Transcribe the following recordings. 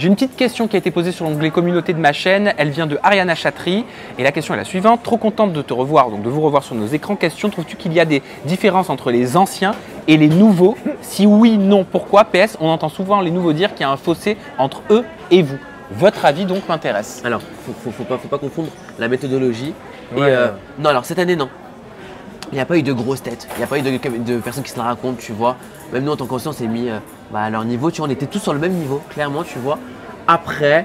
J'ai une petite question qui a été posée sur l'onglet communauté de ma chaîne. Elle vient de Ariana Chatry et la question est la suivante. Trop contente de te revoir, donc de vous revoir sur nos écrans. Question, trouves-tu qu'il y a des différences entre les anciens et les nouveaux? Si oui, non, pourquoi? PS, on entend souvent les nouveaux dire qu'il y a un fossé entre eux et vous. Votre avis donc m'intéresse. Alors, faut pas confondre la méthodologie et Ouais. non, alors cette année non. Il n'y a pas eu de grosses têtes, il n'y a pas eu de personnes qui se la racontent, tu vois. Même nous en tant qu'anciens, on s'est mis à leur niveau, tu vois, on était tous sur le même niveau, clairement, tu vois. Après,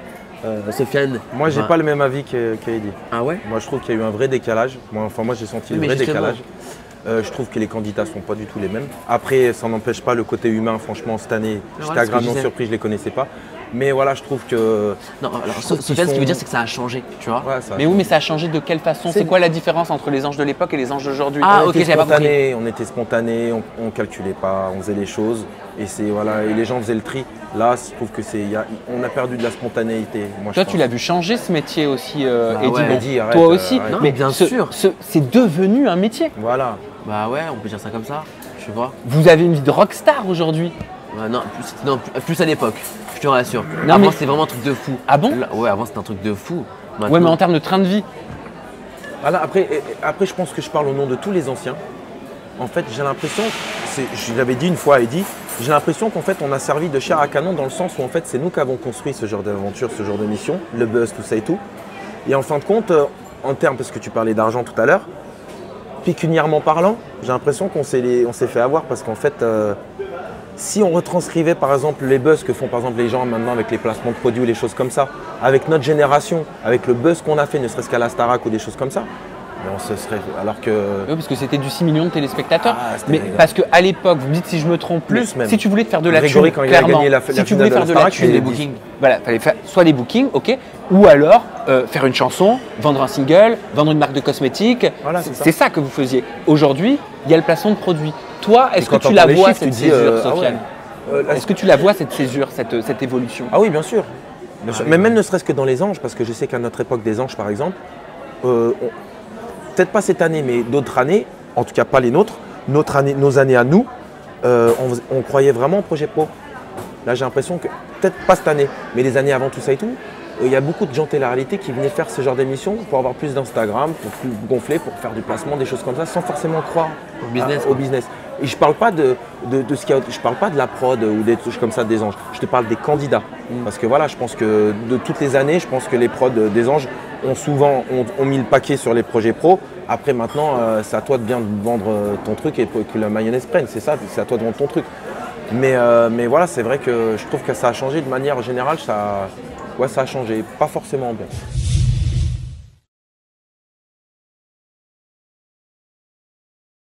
Sofiane. Moi, j'ai pas le même avis qu'Eddie. Ah ouais? Moi, je trouve qu'il y a eu un vrai décalage. Moi, j'ai senti Oui, un mais vrai justement. décalage. Je trouve que les candidats sont pas du tout les mêmes. Après, ça n'empêche pas le côté humain. Franchement, cette année, j'étais voilà ce que je agréablement disais. surpris, je les connaissais pas. Mais voilà, je trouve que. Non, alors trouve Sofiane, qu'ils ce qu'il veut dire, sont- c'est que ça a changé, tu vois. Ouais, ça- Mais oui, mais ça a changé de quelle façon? C'est- C'est quoi la différence entre les anges de l'époque et les anges d'aujourd'hui? Ah, on ok, était j'avais pas compris. spontané, on était spontané, on calculait pas, on faisait les choses et et les gens faisaient le tri. Là, je trouve que on a perdu de la spontanéité. Moi, Toi, je tu l'as vu changer ce métier aussi, Bah Eddie. ouais. Bon, Eddie, arrête, toi aussi. arrête. Non, mais bien sûr. c'est devenu un métier. Voilà. Bah ouais, on peut dire ça comme ça, tu vois. Vous avez une vie de rockstar aujourd'hui. Ouais, non, plus à l'époque, je te rassure. Non, Avant, mais- c'était vraiment un truc de fou. Ah bon? Là, ouais, avant, c'était un truc de fou. Ouais, Maintenant- mais en termes de train de vie. Voilà, après, je pense que je parle au nom de tous les anciens. En fait, j'ai l'impression, je l'avais dit une fois à Eddie, j'ai l'impression qu'en fait, on a servi de chair à canon dans le sens où en fait, c'est nous qui avons construit ce genre d'aventure, ce genre de mission, le buzz, tout ça et tout. Et en fin de compte, en termes, parce que tu parlais d'argent tout à l'heure, pécuniairement parlant, j'ai l'impression on s'est fait avoir parce qu'en fait, si on retranscrivait par exemple les buzz que font par exemple les gens maintenant avec les placements de produits ou les choses comme ça, avec notre génération, avec le buzz qu'on a fait, ne serait-ce qu'à la Starac ou des choses comme ça, mais on se serait. Alors que. Oui, parce que c'était du 6 millions de téléspectateurs. Ah, c'était mais méga. parce qu'à l'époque, vous me dites si je me trompe, Plus mais même. si tu voulais te faire de la Grégory, thune, quand il a clairement, gagné la si tu finale voulais de faire la de la Starac, il thune, faisait des des bookings. Voilà, fallait faire soit des bookings, ok, ou alors faire une chanson, vendre un single, vendre une marque de cosmétiques. Voilà, c'est ça. c'est ça que vous faisiez. Aujourd'hui, il y a le placement de produits. Toi, est-ce que quand tu t'entends la les vois chiffres, cette tu te dis, césure, ah ouais. Sofiane? Est-ce que tu la vois cette césure, cette évolution? Ah oui, bien sûr. Bien sûr. Mais même ne serait-ce que dans les anges, parce que je sais qu'à notre époque des anges, par exemple, peut-être pas cette année, mais d'autres années, en tout cas pas les nôtres, nos années à nous, on croyait vraiment au projet pro. Là, j'ai l'impression que, peut-être pas cette année, mais les années avant tout ça et tout, il y a beaucoup de gens de télé-réalité qui venaient faire ce genre d'émission pour avoir plus d'Instagram, pour plus gonfler, pour faire du placement, des choses comme ça, sans forcément croire Au business, au business. Et je parle pas de ce qu'il y a, je parle pas de la prod ou des trucs comme ça des anges. Je te parle des candidats. Parce que voilà, je pense que de toutes les années, je pense que les prods des anges ont mis le paquet sur les projets pro. Après maintenant, c'est à toi de bien vendre ton truc et que la mayonnaise prenne. C'est ça, c'est à toi de vendre ton truc. Mais voilà, c'est vrai que je trouve que ça a changé de manière générale. Ça a changé, pas forcément bien.